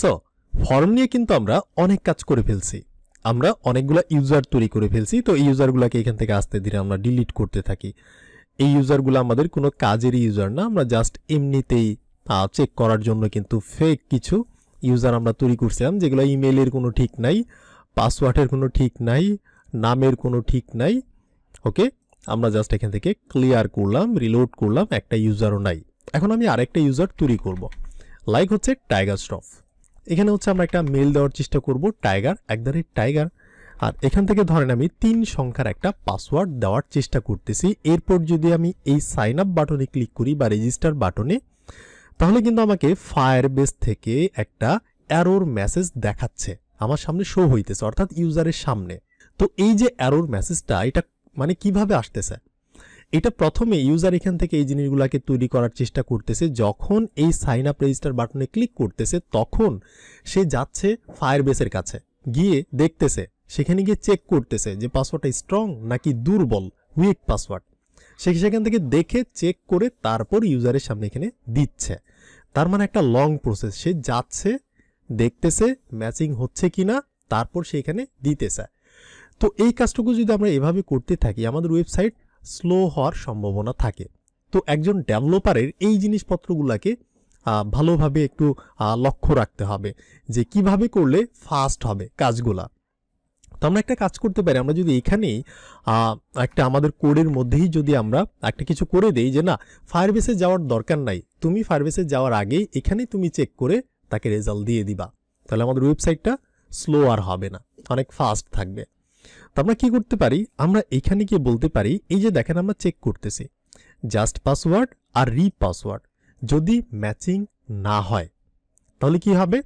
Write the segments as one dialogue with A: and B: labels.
A: So form নিয়ে কিন্তু আমরা অনেক কাজ করে ফেলছি, আমরা অনেকগুলা ইউজার তৈরি করে ফেলছি। তো এই ইউজারগুলোকে এখান থেকে আস্তে ধীরে আমরা ডিলিট করতে থাকি। এই ইউজারগুলো আমাদের কোনো কাজেরই ইউজার না, আমরা জাস্ট এমনিতেই চেক করার জন্য কিন্তু ফেক কিছু ইউজার আমরা তৈরি করছিলাম, যেগুলো ইমেইলের কোনো ঠিক নাই, পাসওয়ার্ডের কোনো ঠিক নাই, নামের কোনো ঠিক নাই। ওকে, আমরা জাস্ট এখান থেকে ক্লিয়ার করলাম, রিলোড করলাম, একটা ইউজারও নাই। এখন আমি আরেকটা ইউজার তৈরি করব, লাইক হচ্ছে টাইগার শ্রফ। এখানে হচ্ছে আমরা একটা মেল দেওয়ার চেষ্টা করব, টাইগার @টাইগার। আর এখান থেকে ধরেন আমি 3 সংখ্যার একটা পাসওয়ার্ড দেওয়ার চেষ্টা করতেছি। এরপর যদি আমি এই সাইন আপ বাটনে ক্লিক করি বা রেজিস্টার বাটনে, তাহলে কিন্তু আমাকে ফায়ারবেস থেকে একটা এরর মেসেজ দেখাচ্ছে, আমার সামনে শো হইতেছে, অর্থাৎ ইউজারের সামনে। তো এই যে এরর মেসেজটা, এটা মানে কিভাবে আসতেছে, এটা প্রথমে ইউজার এখান থেকে এই জিনিসগুলোকে তৈরি করার চেষ্টা করতেছে। যখন এই সাইন আপ রেজিস্টার বাটনে ক্লিক করতেছে, তখন সে যাচ্ছে ফায়ারবেসের কাছে, গিয়ে দেখতেছে, সেখানে গিয়ে চেক করতেছে যে পাসওয়ার্ডটা স্ট্রং নাকি দুর্বল, উইক পাসওয়ার্ড। সেখান থেকে দেখে চেক করে তারপর ইউজারের সামনে এখানে দিচ্ছে। তার মানে একটা লং প্রসেস, সে যাচ্ছে, দেখতেছে ম্যাচিং হচ্ছে কিনা, তারপর সে এখানে দিতেছে। তো এই কাজটুকু যদি আমরা এভাবে করতে থাকি, আমাদের ওয়েবসাইট স্লো হওয়ার সম্ভাবনা থাকে। তো একজন ডেভেলপারের এই জিনিসপত্রগুলোকে ভালোভাবে একটু লক্ষ্য রাখতে হবে যে কিভাবে করলে ফাস্ট হবে কাজগুলা। তো আমরা একটা কাজ করতে পারি, আমরা যদি এখানেই একটা আমাদের কোডের মধ্যেই যদি আমরা একটা কিছু করে দেই যে না, ফায়ারবেসে যাওয়ার দরকার নাই, তুমি ফায়ারবেসে যাওয়ার আগেই এখানে তুমি চেক করে তাকে রেজাল্ট দিয়ে দিবা, তাহলে আমাদের ওয়েবসাইটটা স্লো আর হবে না, অনেক ফাস্ট থাকবে। তো আমরা কি করতে পারি, আমরা এখানে গিয়ে বলতে পারি, এই যে দেখেন আমরা চেক করতেছি জাস্ট পাসওয়ার্ড আর পাসওয়ার্ড, যদি ম্যাচিং না হয় তাহলে কি হবে,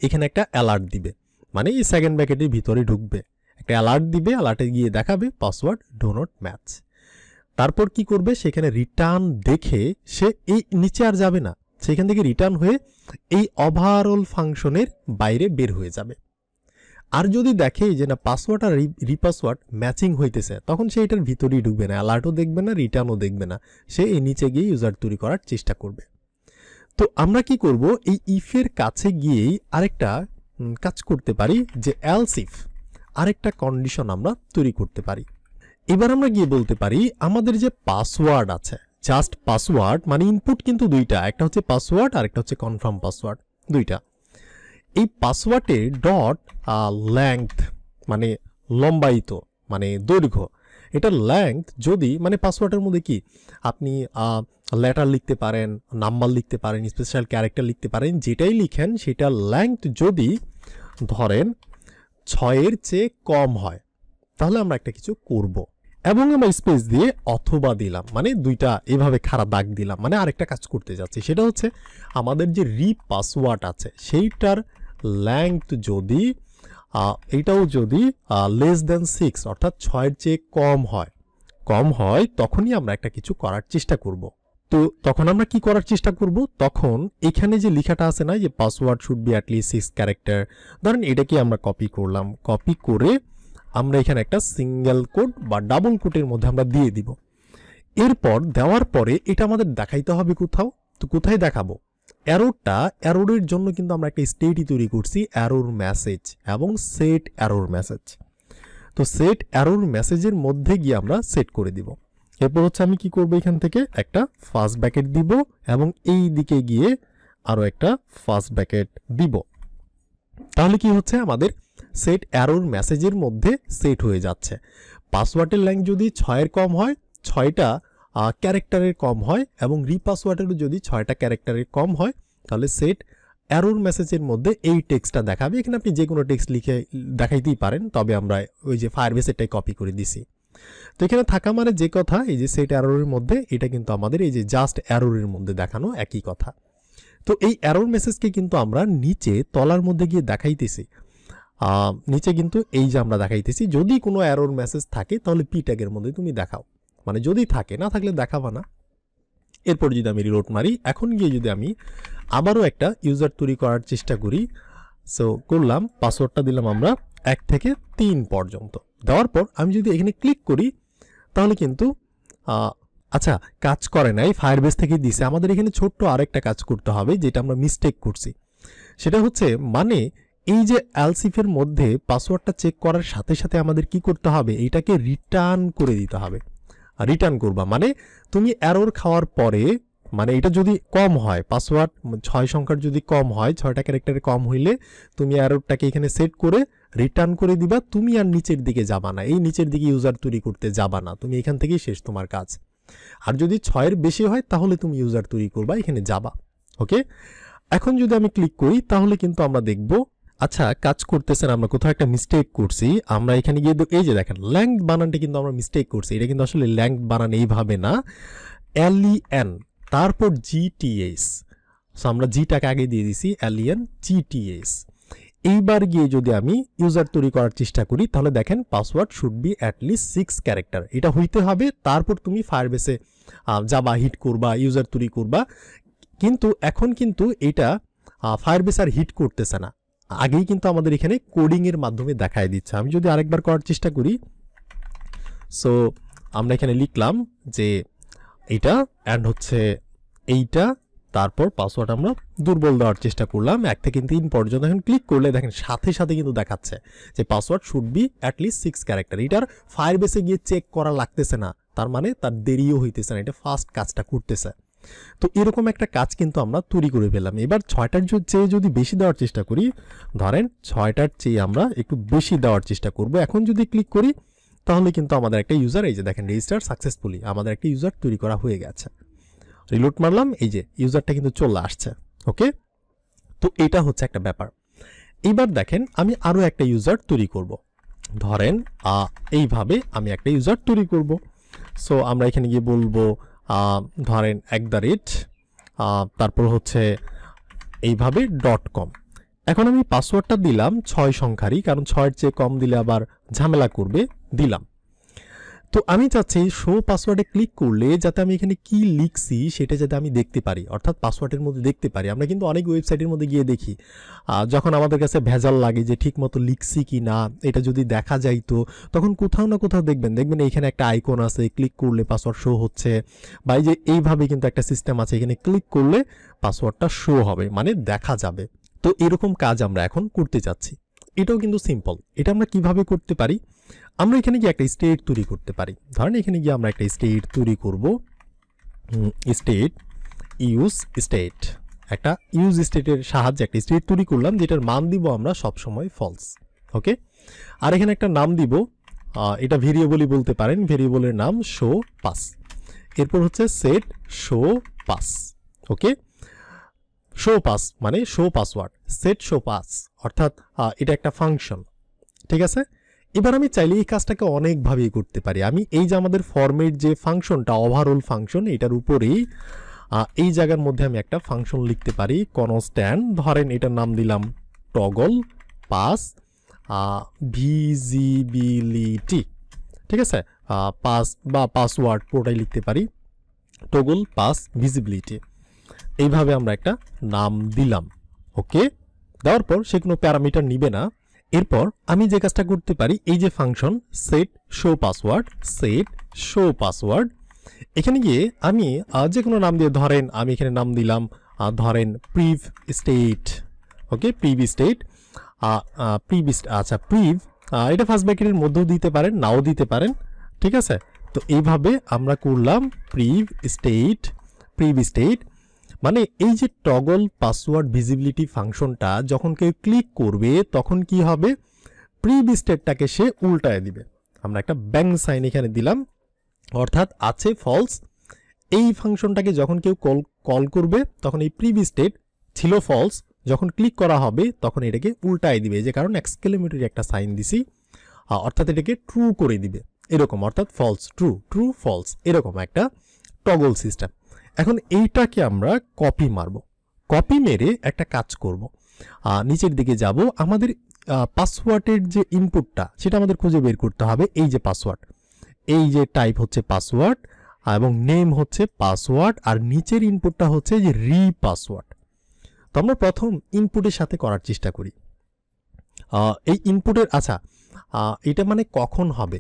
A: এখানে একটা অ্যালার্ট দিবে, মানে এই সেকেন্ড ব্র্যাকেটের ভিতরে ঢুকবে, একটা অ্যালার্ট দিবে, অ্যালার্টে গিয়ে দেখাবে পাসওয়ার্ড ডো নট ম্যাচ। তারপর কি করবে, সেখানে রিটার্ন দেখে সে এই নিচে আর যাবে না, সেখান থেকে রিটার্ন হয়ে এই ওভারঅল ফাংশনের বাইরে বের হয়ে যাবে। আর যদি দেখে যে না পাসওয়ার্ড আর রিপাসওয়ার্ড ম্যাচিং হইতেছে, তখন সে এটার ভিতরেই ঢুকবে না, অ্যালার্টও দেখবে না, রিটার্নও দেখবে না, সে এই নিচে গিয়ে ইউজার তৈরি করার চেষ্টা করবে। তো আমরা কি করব, এই ইফের কাছে গিয়েই আরেকটা কাজ করতে পারি, যে এলস ইফ আরেকটা কন্ডিশন আমরা তৈরি করতে পারি। এবার আমরা গিয়ে বলতে পারি, আমাদের যে পাসওয়ার্ড আছে, জাস্ট পাসওয়ার্ড মানে ইনপুট কিন্তু দুইটা, একটা হচ্ছে পাসওয়ার্ড আর একটা হচ্ছে কনফার্ম পাসওয়ার্ড, দুইটা। এই পাসওয়ার্ডে ডট লেংথ মানে লম্বায়িত মানে দৈর্ঘ্য, এটা লেংথ যদি মানে পাসওয়ার্ডের মধ্যে কি আপনি লেটার লিখতে পারেন, নাম্বার লিখতে পারেন, স্পেশাল ক্যারেক্টার লিখতে পারেন, যেটাই লিখেন সেটা লেংথ যদি ধরেন 6-এর চেয়ে কম হয়, তাহলে আমরা একটা কিছু করব, এবং আমরা স্পেস দিয়ে অথবা দিলাম, মানে দুইটা এভাবে খারাপ দাগ দিলাম, মানে আরেকটা কাজ করতে যাচ্ছি, সেটা হচ্ছে আমাদের যে পাসওয়ার্ড আছে সেইটার লেংথ যদি এটাও যদি লেস দ্যান 6 অর্থাৎ 6-এর চেয়ে কম হয় তখনই আমরা একটা কিছু করার চেষ্টা করব। তো তখন আমরা কি করার চেষ্টা করব, তখন এখানে যে লেখাটা আছে না, যে password should be at least 6 character, ধরেন এটাকে আমরা কপি করলাম, কপি করে আমরা এখানে একটা সিঙ্গেল কোট বা ডাবল কোটের মধ্যে আমরা দিয়ে দিব। এরপর দেওয়ার পরে এটা আমাদের দেখাইতে হবে কোথাও, তো কোথায় দেখাবো, এররের জন্য কিন্তু আমরা একটা স্টেটই তৈরি করছি, এরর মেসেজ এবং সেট এরর মেসেজ। তো সেট এরর মেসেজের মধ্যে গিয়ে আমরা সেট করে দিব। এরপর হচ্ছে আমি কি করব, এখান থেকে একটা ফার্স্ট ব্র্যাকেট দিব এবং এই দিকে গিয়ে আরো একটা ফার্স্ট ব্র্যাকেট দিব। তাহলে কি হচ্ছে, আমাদের সেট এরর মেসেজের মধ্যে সেট হয়ে যাচ্ছে। পাসওয়ার্ডের লেংথ যদি 6-এর কম হয়, 6টা ক্যারেক্টারের কম হয়, এবং রিপাসওয়ার্ডেরও যদি 6টা ক্যারেক্টারের কম হয়, তাহলে সেট এরর মেসেজের মধ্যে এই টেক্সটটা দেখাবে। এখানে আপনি যে কোনো টেক্সট লিখে দেখাইতেই পারেন, তবে আমরা ওই যে ফায়ারবেস এটাই কপি করে দিছি। তো এখানে থাকা মানে যে কথা, এই যে সেট এররের মধ্যে, এটা কিন্তু আমাদের এই যে জাস্ট এররের মধ্যে দেখানো একই কথা। তো এই এরর মেসেজকে কিন্তু আমরা নিচে তলার মধ্যে গিয়ে দেখাইতেছি, নিচে কিন্তু এই যে আমরা দেখাইতেছি, যদি কোনো এরর মেসেজ থাকে তাহলে পি ট্যাগের মধ্যে তুমি দেখাও, মানে যদি থাকে, না থাকলে দেখাবা না। এরপর যদি আমি রিলোড মারি, এখন গিয়ে যদি আমি আবারও একটা ইউজার তৈরি করার চেষ্টা করি, সো করলাম, পাসওয়ার্ডটা দিলাম আমরা 1 থেকে 3 পর্যন্ত, দেওয়ার পর আমি যদি এখানে ক্লিক করি, তাহলে কিন্তু আচ্ছা কাজ করে নাই, ফায়ারবেস থেকে দিছে। আমাদের এখানে ছোট্ট আরেকটা কাজ করতে হবে, যেটা আমরা মিস্টেক করছি, সেটা হচ্ছে মানে এই যে এলসিফের মধ্যে পাসওয়ার্ডটা চেক করার সাথে সাথে আমাদের কি করতে হবে, এইটাকে রিটার্ন করে দিতে হবে। রিটার্ন করবা মানে তুমি এরর খাওয়ার পরে, মানে এটা যদি কম হয়, পাসওয়ার্ড 6 সংখ্যার যদি কম হয়, 6টা ক্যারেক্টারে কম হইলে তুমি এররটাকে এখানে সেট করে রিটার্ন করে দিবা। তুমি আর নিচের দিকে যাবা না, এই নিচের দিকে ইউজার তৈরি করতে যাবা না, তুমি এখান থেকেই শেষ তোমার কাজ। আর যদি 6 এর বেশি হয় তাহলে তুমি ইউজার তৈরি করবা, এখানে যাবা। ওকে, এখন যদি আমি ক্লিক করি তাহলে কিন্তু আমরা দেখব, আচ্ছা কাজ করতেছেন, আমরা কোথাও একটা মিস্টেক করছি। আমরা এখানে গিয়ে এই যে দেখেন ল্যাংথ বানানটা কিন্তু আমরা মিস্টেক করছি, এটা কিন্তু আসলে ল্যাংথ বানান এইভাবে না, LEN তারপর GTH। সো আমরা জিটাকে আগে দিয়ে দিছি, LEN GTH। এইবার গিয়ে যদি আমি ইউজার তৈরি করার চেষ্টা করি তাহলে দেখেন password should be at least 6 character, এটা হইতে হবে। তারপর তুমি ফায়ারবেসে যাবা, হিট করবা, ইউজার তৈরি করবা। কিন্তু এখন কিন্তু এটা ফায়ারবেস আর হিট করতেছে না, আগেই কিন্তু আমাদের এখানে কোডিংয়ের মাধ্যমে দেখায় দিচ্ছে। আমি যদি আরেকবার করার চেষ্টা করি, সো আমরা এখানে লিখলাম যে এইটা অ্যান্ড হচ্ছে এইটা, তারপর পাসওয়ার্ড আমরা দুর্বল দেওয়ার চেষ্টা করলাম 1 থেকে 3 পর্যন্ত। এখন ক্লিক করলে দেখেন সাথে সাথে কিন্তু দেখাচ্ছে যে password should be at least 6 character. এটার ফায়ারবেসে গিয়ে চেক করা লাগতেছে না, তার মানে তার দেরিও হইতেছে না, এটা ফাস্ট কাজটা করতেছে। তো এরকম একটা কাজ কিন্তু আমরা তৈরি করে ফেললাম। এবার 6টার চেয়ে যদি বেশি দেওয়ার চেষ্টা করি, ধরেন 6টার চেয়ে আমরা একটু বেশি দেওয়ার চেষ্টা করব। এখন যদি ক্লিক করি তাহলে কিন্তু আমাদের একটা ইউজার, এই যে দেখেন রেজিস্টার সাকসেসফুলি, আমাদের একটা ইউজার তৈরি করা হয়ে গেছে। রিলোড মারলাম, এই যে ইউজারটা কিন্তু চলে আসছে। ওকে, তো এটা হচ্ছে একটা ব্যাপার। এইবার দেখেন আমি আরও একটা ইউজার তৈরি করব। ধরেন এইভাবে আমি একটা ইউজার তৈরি করব। সো আমরা এখানে গিয়ে বলবো ধরেন @ তারপর হচ্ছে এইভাবে .com। এখন আমি পাসওয়ার্ডটা দিলাম 6 সংখ্যারই, কারণ 6-এর চেয়ে কম দিলে আবার ঝামেলা করবে, দিলাম। তো আমি চাচ্ছি শো পাসওয়ার্ডে ক্লিক করলে যাতে আমি এখানে কি লিখছি সেটা যাতে আমি দেখতে পারি, অর্থাৎ পাসওয়ার্ডের মধ্যে দেখতে পারি। আমরা কিন্তু অনেক ওয়েবসাইটের মধ্যে গিয়ে দেখি, যখন আমাদের কাছে ভেজাল লাগে যে ঠিক মতো লিখছি কি না, এটা যদি দেখা যাইতো, তখন কোথাও না কোথাও দেখবেন এখানে একটা আইকন আছে, ক্লিক করলে পাসওয়ার্ড শো হচ্ছে, বা এই যে এইভাবে কিন্তু একটা সিস্টেম আছে, এখানে ক্লিক করলে পাসওয়ার্ডটা শো হবে, মানে দেখা যাবে। তো এরকম কাজ আমরা এখন করতে চাচ্ছি। এটাও কিন্তু সিম্পল। এটা আমরা কিভাবে করতে পারি, আমরা এখানে গিয়ে একটা স্টেট তৈরি করতে পারি। ধরেন এখানে গিয়ে আমরা একটা স্টেট তৈরি করব, স্টেট ইউজ স্টেট, একটা ইউজ স্টেটের সাহায্যে একটা স্টেট তৈরি করলাম, যেটার মান দিব আমরা সবসময় ফলস। ওকে, আর এখানে একটা নাম দিব, এটা ভেরিয়েবলই বলতে পারেন, ভেরিয়েবলের নাম শো পাস। এরপর হচ্ছে সেট শো পাস। ওকে, শো পাস মানে show password, set show pass অর্থাৎ এটা একটা ফাংশন। ঠিক আছে, এবার আমি চাইলে এই কাজটাকে অনেকভাবেই করতে পারি। আমি এই যে আমাদের ফর্মের যে ফাংশনটা, ওভারঅল ফাংশন, এটার উপরেই এই জায়গার মধ্যে আমি একটা ফাংশন লিখতে পারি, কনস্ট্যান্ট। ধরেন এটার নাম দিলাম টগল পাস ভিজিবিলিটি। ঠিক আছে, পাস বা পাসওয়ার্ড পুরোটাই লিখতে পারি, টগল পাস ভিজিবিলিটি। এইভাবে আমরা একটা নাম দিলাম। ওকে, দেওয়ার পর সে কোনো প্যারামিটার নিবে না। এরপর আমি যে কাজটা করতে পারি, এই যে function set show password, set show password, এখানে গিয়ে আমি যে কোনো নাম দিয়ে, ধরেন আমি এখানে নাম দিলাম ধরেন প্রিভ স্টেট। ওকে, প্রিভ স্টেট, আচ্ছা প্রিভ, এটা ফার্স্ট ব্র্যাকেটের মধ্যেও দিতে পারেন, নাও দিতে পারেন। ঠিক আছে, তো এইভাবে আমরা করলাম প্রিভ স্টেট। প্রিভ স্টেট মানে এই যে টগল পাসওয়ার্ড ভিজিবিলিটি ফাংশনটা যখন কেউ ক্লিক করবে তখন কি হবে, প্রিভ স্টেটটাকে সে উল্টায় দিবে। আমরা একটা ব্যাং সাইন এখানে দিলাম, অর্থাৎ আছে ফলস। এই ফাংশনটাকে যখন কেউ কল করবে তখন এই প্রিভ স্টেট ছিল ফলস, যখন ক্লিক করা হবে তখন এটাকে উল্টায় দিবে, যে কারণ এক্সক্লেমেটরি একটা সাইন দিছি, অর্থাৎ এটাকে ট্রু করে দিবে এরকম, অর্থাৎ ফলস ট্রু, ট্রু ফলস, এরকম একটা টগল সিস্টেম। এখন এইটাকে আমরা কপি মারব, কপি মেরে একটা কাজ করব, নিচের দিকে যাব, আমাদের পাসওয়ার্ডের যে ইনপুটটা সেটা আমাদের খুঁজে বের করতে হবে। এই যে পাসওয়ার্ড, এই যে টাইপ হচ্ছে পাসওয়ার্ড এবং নেম হচ্ছে পাসওয়ার্ড, আর নিচের ইনপুটটা হচ্ছে যে পাসওয়ার্ড। তো আমরা প্রথম ইনপুটের সাথে করার চেষ্টা করি। এই ইনপুটের, আচ্ছা এটা মানে কখন হবে,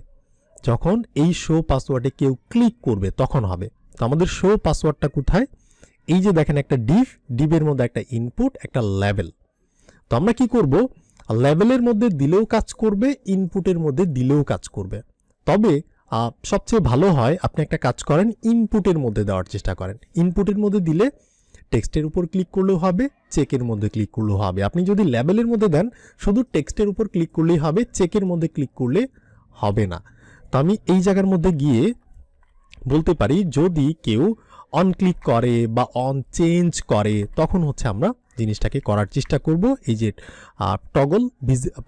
A: যখন এই শো পাসওয়ার্ডে কেউ ক্লিক করবে তখন হবে। তো আমাদের শো পাসওয়ার্ডটা কোথায়, এই যে দেখেন একটা ডিভের মধ্যে একটা ইনপুট, একটা লেভেল। তো আমরা কি করব, লেভেলের মধ্যে দিলেও কাজ করবে, ইনপুটের মধ্যে দিলেও কাজ করবে। তবে সবচেয়ে ভালো হয় আপনি একটা কাজ করেন, ইনপুটের মধ্যে দেওয়ার চেষ্টা করেন। ইনপুটের মধ্যে দিলে টেক্সটের উপর ক্লিক করলেও হবে, চেকের মধ্যে ক্লিক করলেও হবে। আপনি যদি লেভেলের মধ্যে দেন শুধু টেক্সটের উপর ক্লিক করলেই হবে, চেকের মধ্যে ক্লিক করলে হবে না। তো আমি এই জায়গার মধ্যে গিয়ে বলতে পারি যদি কেউ অন ক্লিক করে বা অন চেঞ্জ করে তখন হচ্ছে আমরা জিনিসটাকে করার চেষ্টা করব, এই যে টগল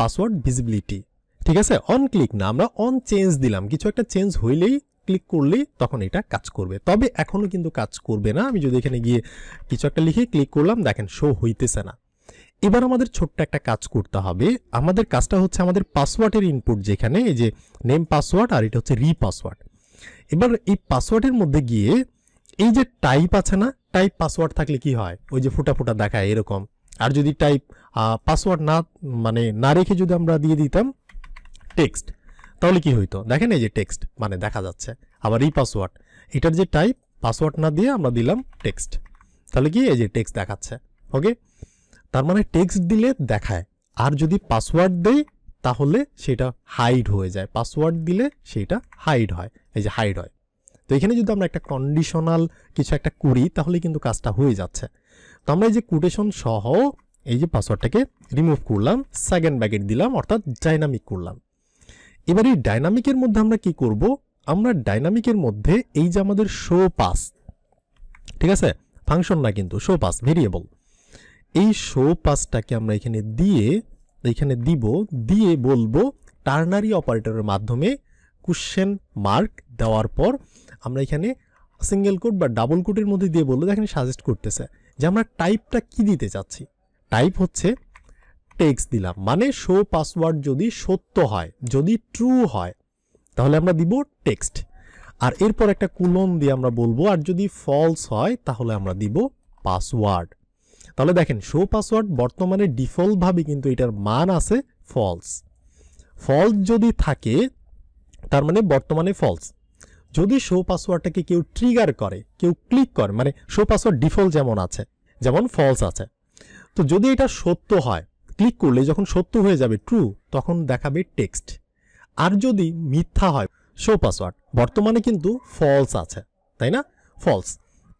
A: পাসওয়ার্ড ভিজিবিলিটি। ঠিক আছে, অন ক্লিক না, আমরা অন চেঞ্জ দিলাম, কিছু একটা চেঞ্জ হইলেই ক্লিক করলেই তখন এটা কাজ করবে। তবে এখনও কিন্তু কাজ করবে না। আমি যদি এখানে গিয়ে কিছু একটা লিখে ক্লিক করলাম, দেখেন শো হইতেছে না। এবার আমাদের ছোট্ট একটা কাজ করতে হবে। আমাদের কাজটা হচ্ছে আমাদের পাসওয়ার্ডের ইনপুট, যেখানে এই যে নেম পাসওয়ার্ড আর এটা হচ্ছে পাসওয়ার্ড। এবার এই পাসওয়ার্ডের মধ্যে গিয়ে এই যে টাইপ আছে না, টাইপ পাসওয়ার্ড থাকলে কি হয়, ওই যে ফোটা ফোটা দেখায় এরকম। আর যদি টাইপ পাসওয়ার্ড না রেখে যদি আমরা দিয়ে দিতাম টেক্সট, তাহলে কি হইতো, দেখেন এই যে টেক্সট মানে দেখা যাচ্ছে। আবার পাসওয়ার্ড, এটার যে টাইপ পাসওয়ার্ড না দিয়ে আমরা দিলাম টেক্সট, তাহলে কি এই যে টেক্সট দেখাচ্ছে। ওকে, তার মানে টেক্সট দিলে দেখায়, আর যদি পাসওয়ার্ড দেই তাহলে সেটা হাইড হয়ে যায়। পাসওয়ার্ড দিলে সেটা হাইড হয়, এই যে হাইড হয়। তো এখানে যদি আমরা একটা কন্ডিশনাল কিছু একটা করি তাহলে কিন্তু কাজটা হয়ে যাচ্ছে। তো আমরা এই যে কোটেশন সহ এই যে পাসওয়ার্ডটাকে রিমুভ করলাম, সেকেন্ড ব্র্যাকেট দিলাম, অর্থাৎ ডাইনামিক করলাম। এবার এই ডাইনামিকের মধ্যে আমরা কি করব, আমরা ডাইনামিকের মধ্যে এই যে আমাদের শো পাস, ঠিক আছে, ফাংশন না কিন্তু শো পাস ভেরিয়েবল, এই শো পাসটাকে আমরা এখানে দিয়ে বলবো টার্নারি অপারেটরের মাধ্যমে কোশ্চেন মার্ক দেওয়ার পর আমরা এখানে সিঙ্গেল কোট বা ডাবল কোটের মধ্যে দিয়ে বলবো, এখানে সাজেস্ট করতেছে যে আমরা টাইপটা কি দিতে চাচ্ছি। টাইপ হচ্ছে টেক্সট দিলাম, মানে শো পাসওয়ার্ড যদি সত্য হয়, যদি ট্রু হয় তাহলে আমরা দিব টেক্সট, আর এরপর একটা কুলন দিয়ে আমরা বলবো, আর যদি ফলস হয় তাহলে আমরা দিব পাসওয়ার্ড। তাহলে দেখেন শো পাসওয়ার্ড বর্তমানে ডিফল্টভাবে কিন্তু এটার মান আছে ফলস। ফলস যদি থাকে তার মানে বর্তমানে ফলস। যদি শো পাসওয়ার্ডটাকে কেউ ট্রিগার করে, কেউ ক্লিক করে, মানে শো পাসওয়ার্ড ডিফল্ট যেমন আছে, যেমন ফলস আছে, তো যদি এটা সত্য হয়, ক্লিক করলে যখন সত্য হয়ে যাবে ট্রু, তখন দেখাবে টেক্সট। আর যদি মিথ্যা হয়, শো পাসওয়ার্ড বর্তমানে কিন্তু ফলস আছে, তাই না, ফলস।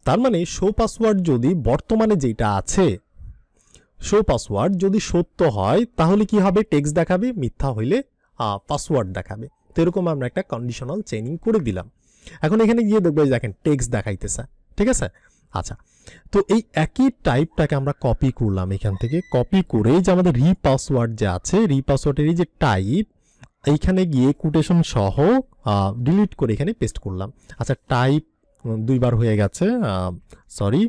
A: তার মানে শো পাসওয়ার্ড যদি বর্তমানে যেটা আছে, শো পাসওয়ার্ড যদি সত্য হয় তাহলে কি হবে, টেক্সট দেখাবে, মিথ্যা হইলে পাসওয়ার্ড দেখাবে। তো এরকম আমরা একটা কন্ডিশনাল চেইনিং করে দিলাম। এখন এখানে গিয়ে দেখবো দেখেন টেক্সট দেখাইতেছে, ঠিক আছে। আচ্ছা, তো এই একই টাইপটাকে আমরা কপি করলাম, এখান থেকে কপি করে যে আমাদের পাসওয়ার্ড যে আছে, পাসওয়ার্ডের এই যে টাইপ, এইখানে গিয়ে কোটেশন সহ ডিলিট করে এখানে পেস্ট করলাম। আচ্ছা, টাইপ দুইবার হয়ে গেছে, সরি,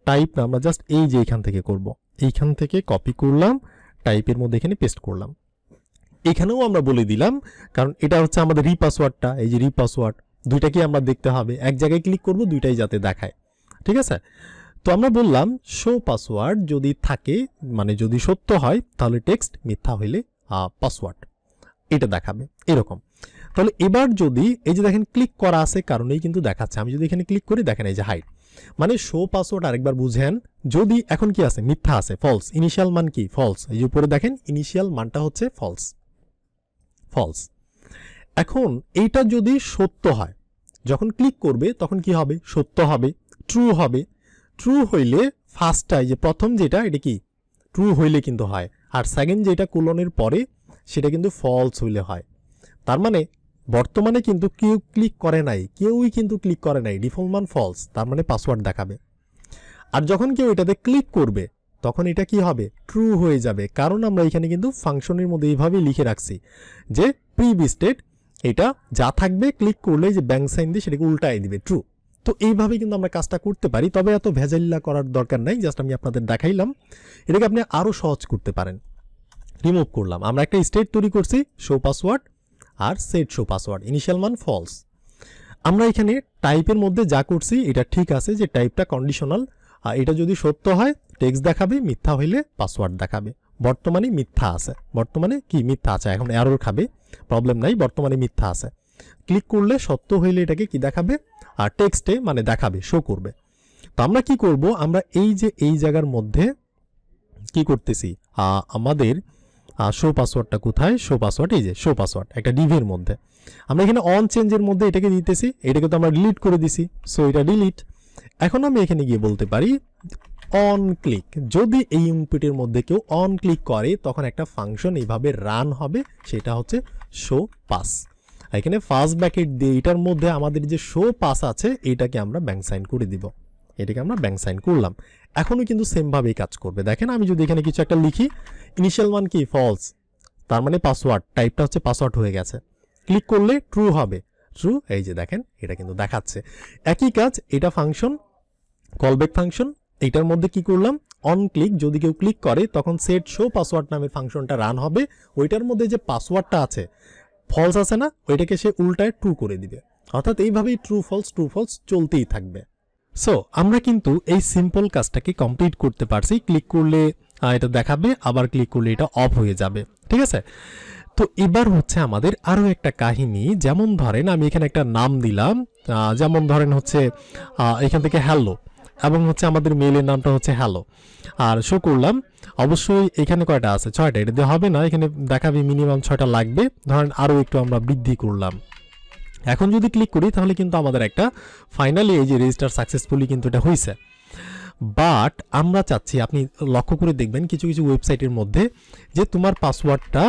A: টাইপ না, আমরা জাস্ট এই যে এইখান থেকে করব, এইখান থেকে কপি করলাম, টাইপের মধ্যে এখানে পেস্ট করলাম। এখানেও আমরা বলে দিলাম, কারণ এটা হচ্ছে আমাদের পাসওয়ার্ডটা, এই যে পাসওয়ার্ড দুইটাকে আমরা দেখতে হবে, এক জায়গায় ক্লিক করব দুইটাই যাতে দেখায়, ঠিক আছে। তো আমরা বললাম শো পাসওয়ার্ড যদি থাকে, মানে যদি সত্য হয় তাহলে টেক্সট, মিথ্যা হইলে পাসওয়ার্ড, এটা দেখাবে এরকম। তাহলে এবার যদি এই যে দেখেন ক্লিক করা আছে কারণেই কিন্তু দেখাচ্ছে, আমি যদি এখানে ক্লিক করি দেখেন এই যে হাইড, মানে শো পাসওয়ার্ড আরেকবার বুঝেন, যদি এখন কি আছে, মিথ্যা আছে, ফলস, ইনিশিয়াল মান কি ফলস, এই যে উপরে দেখেন ইনিশিয়াল মানটা হচ্ছে ফলস। এখন এইটা যদি সত্য হয়, যখন ক্লিক করবে তখন কি হবে, সত্য হবে, ট্রু হবে। ট্রু হইলে ফার্স্টটা, যে প্রথম যেটা, এটা কি ট্রু হইলে কিন্তু হয়, আর সেকেন্ড যেটা কোলনের পরে সেটা কিন্তু ফলস হইলে হয়। তার মানে বর্তমানে কিন্তু কেউ ক্লিক করে নাই, কেউই কিন্তু ক্লিক করে নাই, ডিফল্ট মান ফলস, তার মানে পাসওয়ার্ড দেখাবে। আর যখন কেউ এটাতে ক্লিক করবে তখন এটা কি হবে, ট্রু হয়ে যাবে, কারণ আমরা এখানে কিন্তু ফাংশনের মধ্যে এইভাবেই লিখে রাখছি যে প্রিভিয়াস স্টেট, এটা যা থাকবে ক্লিক করলে যে ব্যাংক সাইন দিয়ে সেটাকে উল্টাই দিবে, ট্রু। তো এইভাবে কিন্তু আমরা কাজটা করতে পারি, তবে এত ভেজাল্লা করার দরকার নাই, জাস্ট আমি আপনাদের দেখাইলাম। এটাকে আপনি আরও সহজ করতে পারেন। রিমুভ করলাম, আমরা একটা স্টেট তৈরি করছি শো পাসওয়ার্ড আর সেট শো পাসওয়ার্ড, ইনিশিয়াল মান ফলস। আমরা এখানে টাইপের মধ্যে যা করছি এটা ঠিক আছে, যে টাইপটা কন্ডিশনাল, এটা যদি সত্য হয় টেক্সট দেখাবে, মিথ্যা হইলে পাসওয়ার্ড দেখাবে। বর্তমানে মিথ্যা আছে, বর্তমানে কি মিথ্যা আছে, এখন এরর খাবে, প্রবলেম নাই, বর্তমানে মিথ্যা আছে। ক্লিক করলে সত্য হইলে এটাকে কি দেখাবে, আর টেক্সটে মানে দেখাবে, শো করবে। তো আমরা কি করব, আমরা এই যে এই জায়গার মধ্যে কি করতেছি, আমাদের শো পাসওয়ার্ডটা কোথায়, শো পাসওয়ার্ড, এই যে শো পাসওয়ার্ড একটা ডিভের মধ্যে আমরা এখানে অন চেঞ্জের মধ্যে এটাকে দিতেছি, এটাকে তো আমরা ডিলিট করে দিছি, সো এটা ডিলিট। এখন আমি এখানে গিয়ে বলতে পারি অন ক্লিক, যদি এই ইনপুটের মধ্যে কেউ অন ক্লিক করে তখন একটা ফাংশন এইভাবে রান হবে, সেটা হচ্ছে শো পাস। এখানে ফার্স্ট ব্র্যাকেট দিয়ে এটার মধ্যে আমাদের যে শো পাস আছে এটাকে আমরা ব্যাংক সাইন করে দিব, এটাকে আমরা ব্যাংক সাইন করলাম। এখনও কিন্তু সেমভাবেই কাজ করবে। দেখেন আমি যদি এখানে কিছু একটা লিখি, ইনিশিয়াল মান কি ফলস, তার মানে পাসওয়ার্ড টাইপটা হচ্ছে পাসওয়ার্ড হয়ে গেছে, ক্লিক করলে ট্রু হবে, ট্রু, এই যে দেখেন এটা কিন্তু দেখাচ্ছে। একই কাজ, এটা ফাংশন কলব্যাক ফাংশন, এইটার মধ্যে কি করলাম, অন ক্লিক যদি কেউ ক্লিক করে তখন সেট শো পাসওয়ার্ড নামের ফাংশনটা রান হবে, ওইটার মধ্যে যে পাসওয়ার্ডটা আছে ফলস আছে না, ওইটাকে সে উল্টায় ট্রু করে দিবে, অর্থাৎ এইভাবেই ট্রু ফলস চলতেই থাকবে। সো আমরা কিন্তু এই সিম্পল কাজটাকে কমপ্লিট করতে পারছি। ক্লিক করলে এটা দেখাবে, আবার ক্লিক করলে এটা অফ হয়ে যাবে, ঠিক আছে। তো এবার হচ্ছে আমাদের আরও একটা কাহিনী, যেমন ধরেন আমি এখানে একটা নাম দিলাম, যেমন ধরেন হচ্ছে এখান থেকে হ্যালো, এবং হচ্ছে আমাদের মেইলের নামটা হচ্ছে হ্যালো, আর শো করলাম। অবশ্যই এখানে কয়টা আছে, 6টা, এটা দিয়ে হবে না, এখানে দেখাবে মিনিমাম 6টা লাগবে, ধরেন আরও একটু আমরা বৃদ্ধি করলাম। এখন যদি ক্লিক করি তাহলে কিন্তু আমাদের একটা ফাইনালি এই যে রেজিস্টার সাকসেসফুলি কিন্তু এটা হয়েছে। বাট আমরা চাচ্ছি, আপনি লক্ষ্য করে দেখবেন কিছু কিছু ওয়েবসাইটের মধ্যে যে তোমার পাসওয়ার্ডটা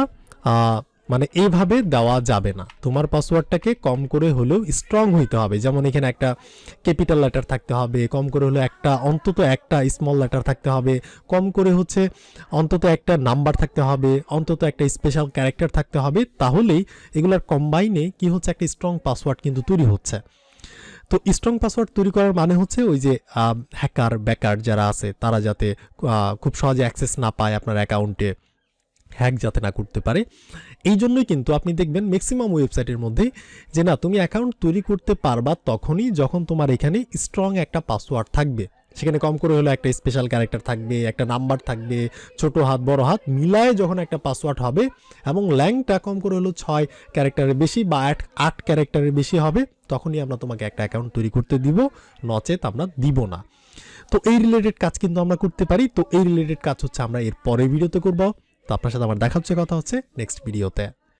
A: মানে এইভাবে দেওয়া যাবে না, তোমার পাসওয়ার্ডটাকে কম করে হলেও স্ট্রং হইতে হবে। যেমন এখানে একটা ক্যাপিটাল লেটার থাকতে হবে, কম করে হলেও একটা অন্তত একটা স্মল লেটার থাকতে হবে, কম করে হচ্ছে অন্তত একটা নাম্বার থাকতে হবে, অন্তত একটা স্পেশাল ক্যারেক্টার থাকতে হবে, তাহলেই এগুলোর কম্বাইনে কি হচ্ছে একটা স্ট্রং পাসওয়ার্ড কিন্তু তৈরি হচ্ছে। তো স্ট্রং পাসওয়ার্ড তৈরি করার মানে হচ্ছে ওই যে হ্যাকার ব্যাকার যারা আছে তারা যাতে খুব সহজে অ্যাক্সেস না পায় আপনার অ্যাকাউন্টে, হ্যাক যাতে না করতে পারে। এই জন্যই কিন্তু আপনি দেখবেন ম্যাক্সিমাম ওয়েবসাইটের মধ্যে যে না, তুমি অ্যাকাউন্ট তৈরি করতে পারবা তখনই যখন তোমার এখানে স্ট্রং একটা পাসওয়ার্ড থাকবে, সেখানে কম করে হলো একটা স্পেশাল ক্যারেক্টার থাকবে, একটা নাম্বার থাকবে, ছোট হাত বড় হাত মিলায় যখন একটা পাসওয়ার্ড হবে, এবং ল্যাংটা কম করে হলো 6 ক্যারেক্টারের বেশি বা 8 ক্যারেক্টারের বেশি হবে, তখনই আমরা তোমাকে একটা অ্যাকাউন্ট তৈরি করতে দিব, নচেত আমরা দিব না। তো এই রিলেটেড কাজ কিন্তু আমরা করতে পারি। তো এই রিলেটেড কাজ হচ্ছে আমরা এর পরের ভিডিওতে করব। তো আপনার সাথে আমার দেখা হচ্ছে, কথা হচ্ছে নেক্সট ভিডিওতে।